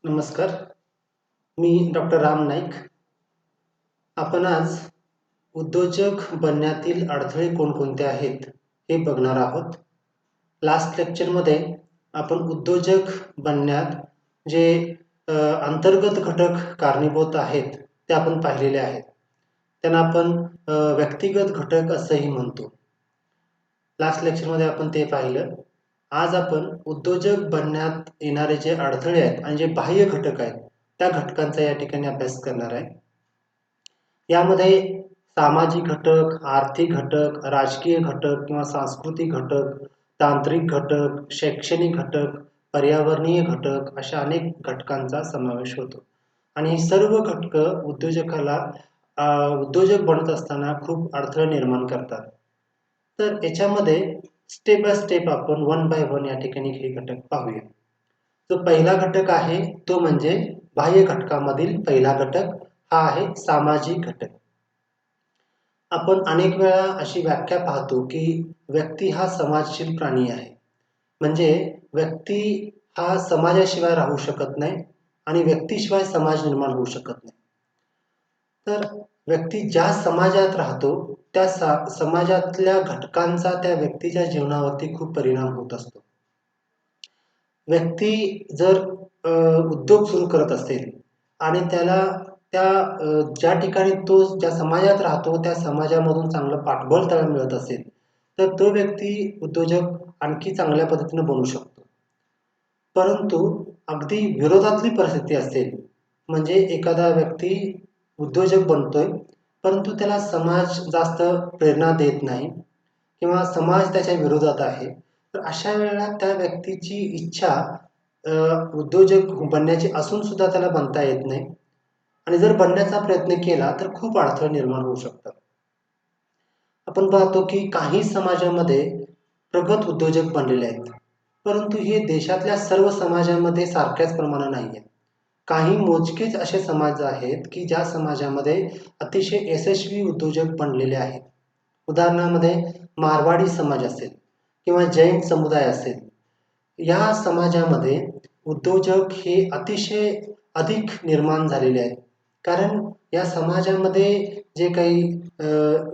नमस्कार. मी डॉक्टर राम नाईक. आपण आज उद्योजक बनण्यातील अडथळे कोणकोणते आहेत, हे बघणार आहोत. लास्ट लेक्चरमध्ये आपण उद्योजक बनण्यात जे अंतर्गत घटक कारणीभूत आहेत, ते आपण पाहिलेले आहेत. त्यांना आपण व्यक्तिगत घटक असंही म्हणतो. लास्ट लेक्चरमध्ये आपण ते पाहिलं. आज आपण उद्योजक बनण्यात येणारे जे अडथळे आहेत आणि जे बाह्य घटक आहेत, त्या घटकांचा या ठिकाणी अभ्यास करणार आहे. यामध्ये सामाजिक घटक, आर्थिक घटक, राजकीय घटक किंवा सांस्कृतिक घटक, तांत्रिक घटक, शैक्षणिक घटक, पर्यावरणीय घटक अशा अनेक घटकांचा समावेश होतो. आणि ही सर्व घटकं उद्योजक बनत असताना खूप अडथळे निर्माण करतात. तर याच्यामध्ये स्टेप बाय स्टेप आपण वन बाय वन या ठिकाणी हे घटक पाहूया. जो पहिला घटक आहे तो म्हणजे बाह्य घटकामधील पहिला घटक हा आहे सामाजिक घटक. आपण अनेक वेळा अशी व्याख्या पाहतो की व्यक्ती हा समाजशील प्राणी आहे. म्हणजे व्यक्ती हा समाजाशिवाय राहू शकत नाही आणि व्यक्तीशिवाय समाज निर्माण होऊ शकत नाही. तर व्यक्ती ज्या समाजात राहतो त्या समाजातल्या घटकांचा त्या व्यक्तीच्या जीवनावरती खूप परिणाम होत असतो. व्यक्ती जर उद्योग सुरू करत असेल आणि त्याला ज्या ठिकाणी तो ज्या समाजात राहतो त्या समाजामधून चांगलं पाठबळ त्याला मिळत असेल, तर तो व्यक्ती उद्योजक आणखी चांगल्या पद्धतीने बनू शकतो. परंतु अगदी विरोधातली परिस्थिती असेल, म्हणजे एखादा व्यक्ती उद्योजक बनतोय, परंतु त्याला समाज जास्त प्रेरणा देत नाही किंवा समाज त्याच्या विरोधात आहे. तर अशा वेळेला त्या व्यक्तीची इच्छा उद्योजक बनण्याची असून सुद्धा त्याला बनता येत नाही आणि जर बनण्याचा प्रयत्न केला तर खूप अडथळे निर्माण होऊ शकतात. आपण पाहतो की काही समाजामध्ये प्रगत उद्योजक बनलेले आहेत, परंतु हे देशातल्या सर्व समाजामध्ये सारख्याच प्रमाणात नाही आहेत. काही मोजकेच असे समाज आहेत की ज्या समाजामध्ये अतिशय यशस्वी उद्योजक बनलेले आहेत. उदाहरणामध्ये मारवाडी समाज असेल किंवा जैन समुदाय असेल, या समाजामध्ये उद्योजक हे अतिशय अधिक निर्माण झालेले आहेत. कारण या समाजामध्ये जे काही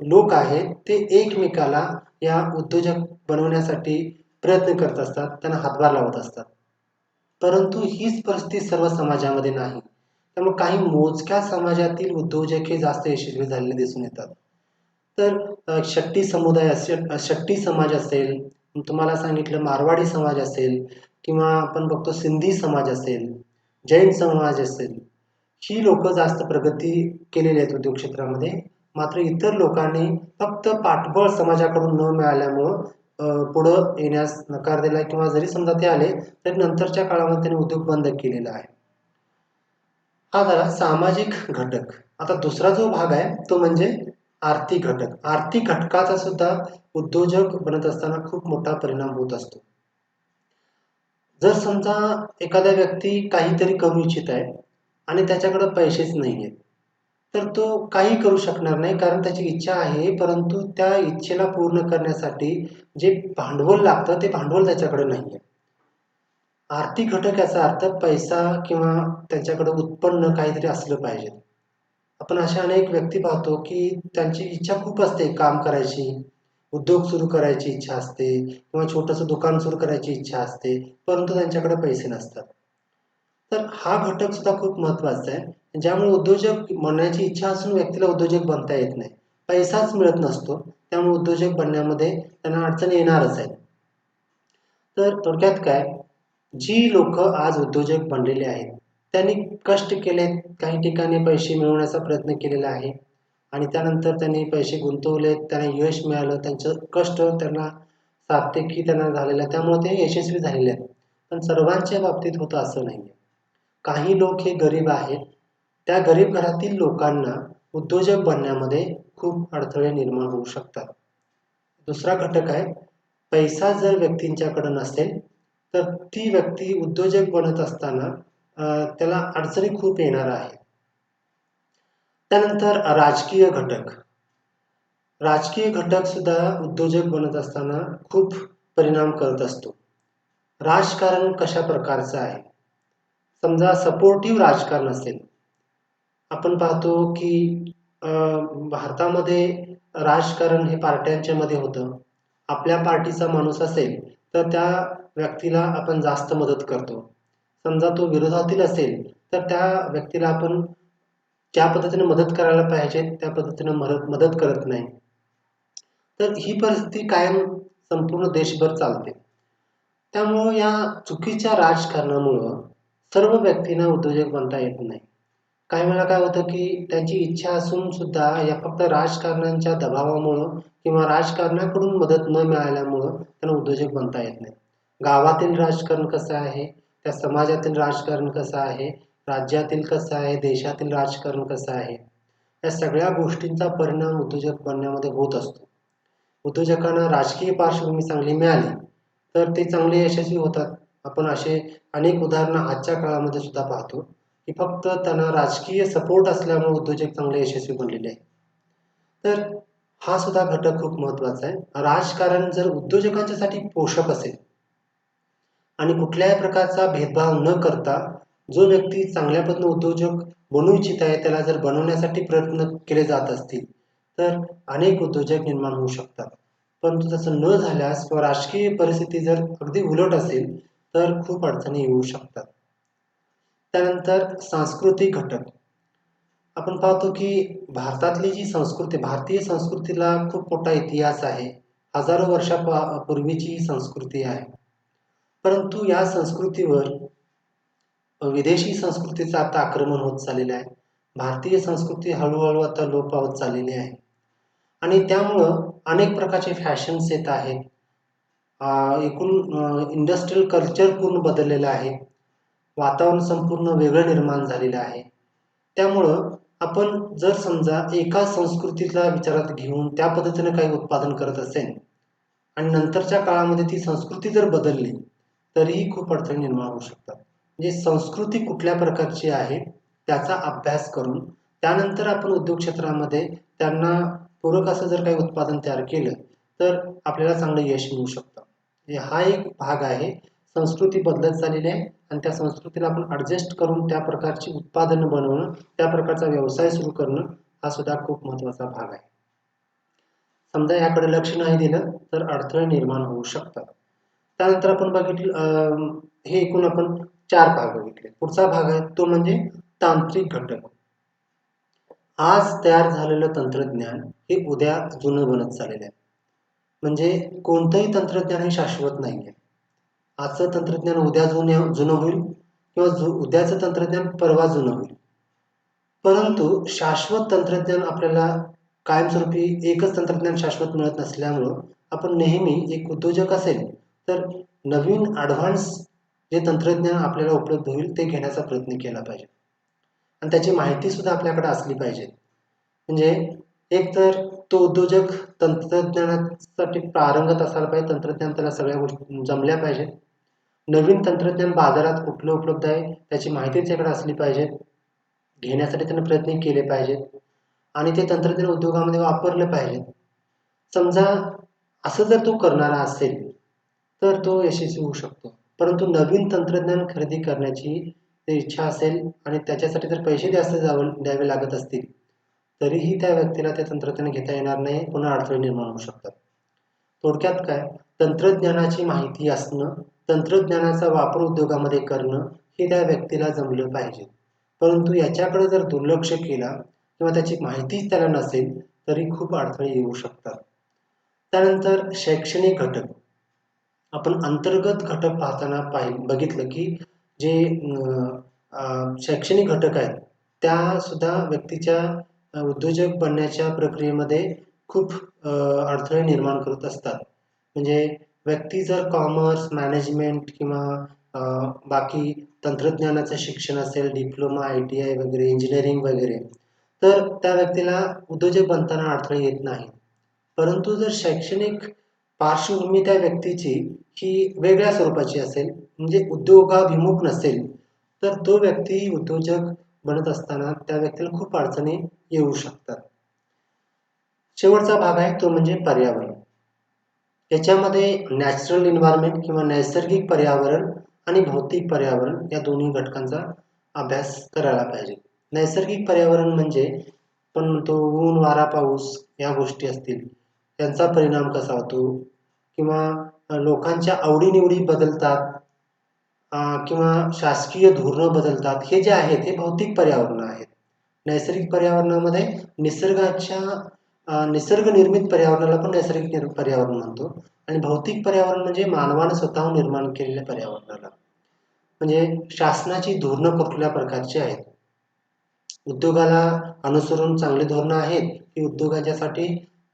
लोक आहेत ते एकमेकाला या उद्योजक बनवण्यासाठी प्रयत्न करत असतात, त्यांना हातभार लावत असतात. परंतु हीच परिस्थिती सर्व समाजामध्ये नाही. त्यामुळे काही मोजक्या समाजातील उद्योजक हे जास्त यशस्वी झालेले दिसून येतात. तर शेट्टी समाज असेल, तुम्हाला सांगितलं मारवाडी समाज असेल किंवा आपण बघतो सिंधी समाज असेल, जैन समाज असेल, ही लोकं जास्त प्रगती केलेली आहेत उद्योग क्षेत्रामध्ये. मात्र इतर लोकांनी फक्त पाठबळ समाजाकडून न मिळाल्यामुळं पुढं येण्यास नकार दिला किंवा जरी समजा ते आले तर नंतरच्या काळामध्ये त्यांनी उद्योग बंद केलेला आहे. हा झाला सामाजिक घटक. आता दुसरा जो भाग आहे तो म्हणजे आर्थिक घटक. आर्थिक घटकाचा सुद्धा उद्योजक बनत असताना खूप मोठा परिणाम होत असतो. जर समजा एखादा व्यक्ती काहीतरी करू इच्छित आहे आणि त्याच्याकडे पैसेच नाहीयेत, तर तो काही करू शकणार नाही कारण त्याची इच्छा आहे, परंतु त्या इच्छेला पूर्ण करण्यासाठी जे भांडवल लागतं ते भांडवल त्याच्याकडे नाहीये. आर्थिक घटक याचा अर्थ पैसा किंवा त्यांच्याकडे उत्पन्न काहीतरी असलं पाहिजे. आपण अशा अनेक व्यक्ती पाहतो की त्यांची इच्छा खूप असते काम करायची, उद्योग सुरू करायची इच्छा असते किंवा छोटंसं दुकान सुरू करायची इच्छा असते, परंतु त्यांच्याकडे पैसे नसतात. तर हा घटक सुद्धा खूप महत्त्वाचा आहे. ज्यामुळे उद्योजक बनण्याची इच्छा असून व्यक्तीला उद्योजक बनता येत नाही. पैसाच मिळत नसतो. त्यामुळे उद्योजक बनण्यामध्ये त्यांना अडचणी येणारच आहेत. तर थोडक्यात काय, जी लोकं आज उद्योजक बनलेले आहेत, त्यांनी कष्ट केलेत, काही ठिकाणी पैसे मिळवण्याचा प्रयत्न केलेला आहे आणि त्यानंतर त्यांनी पैसे गुंतवलेत, त्यांना यश मिळालं, त्यांचं कष्ट त्यांना सार्थकी त्यांना झालेलं आहे, त्यामुळे ते यशस्वी झालेले आहेत. पण सर्वांच्या बाबतीत होतं असं नाहीये. काही लोक हे गरीब आहेत. त्या गरीब घरातील लोकांना उद्योजक बनण्यामध्ये खूप अडथळे निर्माण होऊ शकतात. दुसरा घटक आहे, पैसा जर व्यक्तींच्याकडे नसेल, तर ती व्यक्ती उद्योजक बनत असताना त्याला अडचणी खूप येणार आहेत. त्यानंतर राजकीय घटक. राजकीय घटक सुद्धा उद्योजक बनत असताना खूप परिणाम करत असतो. राजकारण कशा प्रकारचं आहे? समजा सपोर्टिव्ह राजकारण असेल. आपण पाहतो की भारतामध्ये राजकारण हे पार्ट्यांच्या मध्ये होतं. आपल्या पार्टीचा माणूस असेल, तर त्या व्यक्तीला आपण जास्त मदत करतो. समजा तो विरोधातील असेल, तर त्या व्यक्तीला आपण ज्या पद्धतीने मदत करायला पाहिजे, त्या पद्धतीने मदत करत नाही. तर ही परिस्थिती कायम संपूर्ण देशभर चालते. त्यामुळं या चुकीच्या राजकारणामुळं सर्व व्यक्तींना उद्योजक बनता येत नाही. काही वेळेला काय होतं, की त्यांची इच्छा असून सुद्धा या फक्त राजकारण्यांच्या दबावामुळं किंवा राजकारणाकडून मदत न मिळाल्यामुळं त्यांना उद्योजक बनता येत नाही. गावातील राजकारण कसं आहे, त्या समाजातील राजकारण कसं आहे, राज्यातील कसं आहे, देशातील राजकारण कसं आहे, या सगळ्या गोष्टींचा परिणाम उद्योजक बनण्यामध्ये होत असतो. उद्योजकांना राजकीय पार्श्वभूमी चांगली मिळाली, तर ते चांगले यशस्वी होतात. आपण असे अनेक उदाहरणं आजच्या काळामध्ये सुद्धा पाहतो, की फक्त त्यांना राजकीय सपोर्ट असल्यामुळे उद्योजक चांगले यशस्वी बनलेले आहेत. तर हा सुद्धा घटक खूप महत्त्वाचा आहे. राजकारण जर उद्योजकांच्यासाठी पोषक असेल आणि कुठल्याही प्रकारचा भेदभाव न करता जो व्यक्ती चांगल्या पद्धतीने उद्योजक बनू इच्छित आहे, त्याला जर बनवण्यासाठी प्रयत्न केले जात असतील, तर अनेक उद्योजक निर्माण होऊ शकतात. परंतु तसं न झाल्यास किंवा राजकीय परिस्थिती जर अगदी उलट असेल, तर खूप अडचणी येऊ शकतात. त्यानंतर सांस्कृतिक घटक. आपण पाहतो की भारतातली जी संस्कृती, भारतीय संस्कृतीला खूप मोठा इतिहास आहे. हजारो पूर्वीची ही संस्कृती आहे. परंतु या संस्कृतीवर विदेशी संस्कृतीचं आता आक्रमण होत चाललेलं आहे. भारतीय संस्कृती हळू-हळू आता लोप पावत चाललेली आहे आणि त्यामुळं अनेक प्रकारचे फॅशन्स येत आहेत. एकूण इंडस्ट्रियल कल्चर पूर्ण बदललेलं आहे. वातावरण संपूर्ण वेगळं निर्माण झालेलं आहे. त्यामुळं आपण जर समजा एका संस्कृतीला विचारात घेऊन त्या पद्धतीने काही उत्पादन करत असेल आणि नंतरच्या काळामध्ये ती संस्कृती जर बदलली, तरीही खूप अडचणी निर्माण होऊ शकतात. म्हणजे संस्कृती कुठल्या प्रकारची आहे, त्याचा अभ्यास करून त्यानंतर आपण उद्योग क्षेत्रामध्ये त्यांना पूरक असं जर काही उत्पादन तयार केलं, तर आपल्याला चांगलं यश मिळू शकतं. म्हणजे हा एक भाग आहे. संस्कृती बदलत चाललेली आहे आणि त्या संस्कृतीला आपण ॲडजस्ट करून त्या प्रकारची उत्पादनं बनवणं, त्या प्रकारचा व्यवसाय सुरू करणं, हा सुद्धा खूप महत्त्वाचा भाग आहे. समजा याकडे लक्ष नाही दिलं, तर अडथळे निर्माण होऊ शकतात. त्यानंतर आपण बघितलं हे एकूण आपण 4 भाग बघितले. पुढचा भाग आहे तो म्हणजे तांत्रिक घटक. आज तयार झालेलं तंत्रज्ञान हे उद्या जुनं बनत चाललेलं आहे. म्हणजे कोणतंही तंत्रज्ञान हे शाश्वत नाहीये. आजचं तंत्रज्ञान उद्या जुनं होईल किंवा उद्याचं तंत्रज्ञान परवा जुनं होईल. परंतु शाश्वत तंत्रज्ञान आपल्याला कायमस्वरूपी एकच तंत्रज्ञान शाश्वत मिळत नसल्यामुळं आपण नेहमी एक उद्योजक असेल, तर नवीन ॲडव्हान्स जे तंत्रज्ञान आपल्याला उपलब्ध होईल ते घेण्याचा प्रयत्न केला पाहिजे. आणि त्याची माहिती सुद्धा आपल्याकडे असली पाहिजे. म्हणजे एक तर तो उद्योजक तंत्रज्ञानासाठी पारंगत असायला पाहिजे. तंत्रज्ञान त्याला सगळ्या गोष्टी जमल्या पाहिजेत. नवीन तंत्रज्ञान बाजारात कुठलं उपलब्ध आहे त्याची माहिती त्याच्याकडे असली पाहिजे. घेण्यासाठी त्याने प्रयत्न केले पाहिजेत आणि ते तंत्रज्ञान उद्योगामध्ये वापरलं पाहिजे. समजा असं जर तो करणारा असेल, तर तो यशस्वी होऊ शकतो. परंतु नवीन तंत्रज्ञान खरेदी करण्याची जर इच्छा असेल आणि त्याच्यासाठी जर पैसे जास्त द्यावे लागत असतील, तरीही त्या व्यक्तीला ते तंत्रज्ञान घेता येणार नाही. पुन्हा अडथळे निर्माण होऊ शकतात. थोडक्यात काय, तंत्रज्ञानाची माहिती असणं, तंत्रज्ञानाचा वापर उद्योगामध्ये करणं, हे त्या व्यक्तीला जमलं पाहिजे. परंतु याच्याकडे जर दुर्लक्ष केला किंवा त्याची माहितीच त्याला नसेल, तरी खूप अडथळे येऊ शकतात. त्यानंतर शैक्षणिक घटक. आपण अंतर्गत घटक पाहताना बघितलं की जे शैक्षणिक घटक आहेत, त्यासुद्धा व्यक्तीच्या उद्योजक बनण्याच्या प्रक्रियेमध्ये खूप अडथळे निर्माण करत असतात. म्हणजे व्यक्ती जर कॉमर्स, मॅनेजमेंट किंवा अ, बाकी तंत्रज्ञानाचं शिक्षण असेल, डिप्लोमा, ITI वगैरे, इंजिनिअरिंग वगैरे, तर त्या व्यक्तीला उद्योजक बनताना अडथळे येत नाहीत. परंतु जर शैक्षणिक पार्श्वभूमी त्या व्यक्तीची ही वेगळ्या स्वरूपाची असेल, म्हणजे उद्योगाभिमुख नसेल, तर तो व्यक्ती उद्योजक बनत असताना त्या व्यक्तीला खूप अडचणी येऊ शकतात. शेवटचा भाग आहे तो म्हणजे पर्यावरण. याच्यामध्ये नॅचरल एन्व्हायर्नमेंट किंवा नैसर्गिक पर्यावरण आणि भौतिक पर्यावरण या दोन्ही घटकांचा अभ्यास करायला पाहिजे. नैसर्गिक पर्यावरण म्हणजे पण म्हणतो ऊन, वारा, पाऊस या गोष्टी असतील, त्यांचा परिणाम कसा होतो किंवा लोकांच्या आवडी बदलतात किंवा शासकीय धोरणं बदलतात. हे जे आहेत हे भौतिक पर्यावरण आहेत. नैसर्गिक पर्यावरणामध्ये निसर्ग निर्मित पर्यावरणाला पण नैसर्गिक पर्यावरण म्हणतो आणि भौतिक पर्यावरण म्हणजे मानवाने स्वतःहून निर्माण केलेल्या पर्यावरणाला. म्हणजे शासनाची धोरणं कुठल्या प्रकारची आहेत. उद्योगाला अनुसरून चांगली धोरणं आहेत की उद्योगाच्यासाठी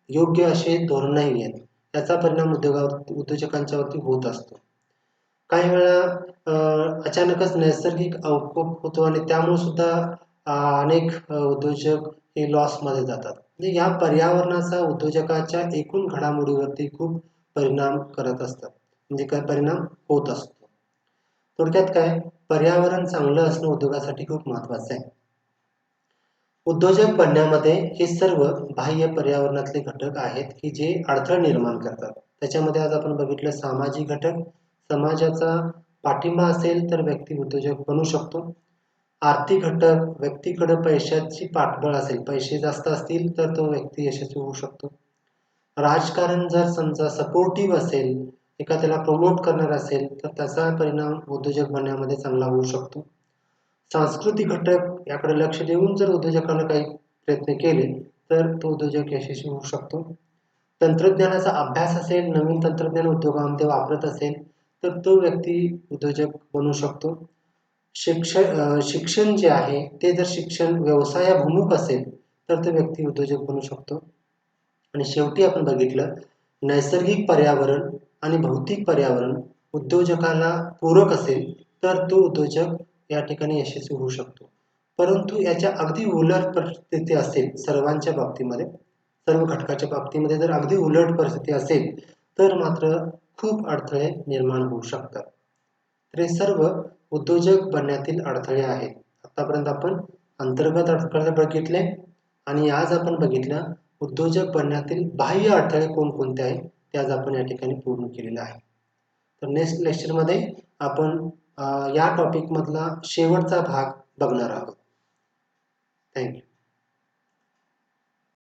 योग्य असे धोरण नाही आहेत. याचा परिणाम उद्योजकांच्यावरती होत असतो. काही वेळा अचानकच नैसर्गिक आउटपुट होतो आणि त्यामुळे सुद्धा अनेक उद्योजक हे लॉसमध्ये जातात. म्हणजे या पर्यावरणाचा उद्योजकाच्या एकूण घडामोडीवरती खूप परिणाम करत असतात. म्हणजे काय परिणाम होत असतो. थोडक्यात काय पर्यावरण चांगलं असणं उद्योगासाठी खूप महत्त्वाचं आहे. उद्योजक बनण्यामध्ये हे सर्व बाह्य पर्यावरणातले घटक आहेत की जे अडथळे निर्माण करतात. त्याच्यामध्ये आज आपण बघितलं सामाजिक घटक. समाजाचा पाठिंबा असेल तर व्यक्ती उद्योजक बनू शकतो. आर्थिक घटक व्यक्तीकडे पैशाची पाठबळ असेल, पैसे जास्त असतील तर तो व्यक्ती यशस्वी होऊ शकतो. राजकारण जर समजा सपोर्टिव्ह असेल, एखाद्याला प्रमोट करणार असेल तर त्याचा परिणाम उद्योजक बनण्यामध्ये चांगला होऊ शकतो. सांस्कृतिक घटक याकडे लक्ष देऊन जर उद्योजकांना काही प्रयत्न केले तर तो उद्योजक यशस्वी होऊ शकतो. तंत्रज्ञानाचा अभ्यास असेल, नवीन तंत्रज्ञान उद्योगामध्ये वापरत असेल तर तो व्यक्ती उद्योजक बनू शकतो. शिक्षण जे आहे ते जर शिक्षण व्यवसायाभिमुख असेल तर तो व्यक्ती उद्योजक बनू शकतो. आणि शेवटी आपण बघितलं नैसर्गिक पर्यावरण आणि भौतिक पर्यावरण उद्योजकाला पूरक असेल तर तो उद्योजक या ठिकाणी यशस्वी होऊ शकतो. परंतु याच्या अगदी उलट परिस्थिती असेल सर्वांच्या बाबतीमध्ये, सर्व घटकाच्या बाबतीमध्ये जर अगदी उलट परिस्थिती असेल तर मात्र खूप अडथळे निर्माण होऊ शकतात. तर हे सर्व उद्योजक बनण्यातील अडथळे आहेत. आतापर्यंत आपण अंतर्गत अडथळे बघितले आणि आज आपण बघितलं उद्योजक बनण्यातील बाह्य अडथळे कोणकोणते आहेत ते आज आपण या ठिकाणी पूर्ण केलेले आहे. तर नेक्स्ट लेक्चरमध्ये आपण या टॉपिकमधला शेवटचा भाग बघणार आहोत. थँक्यू.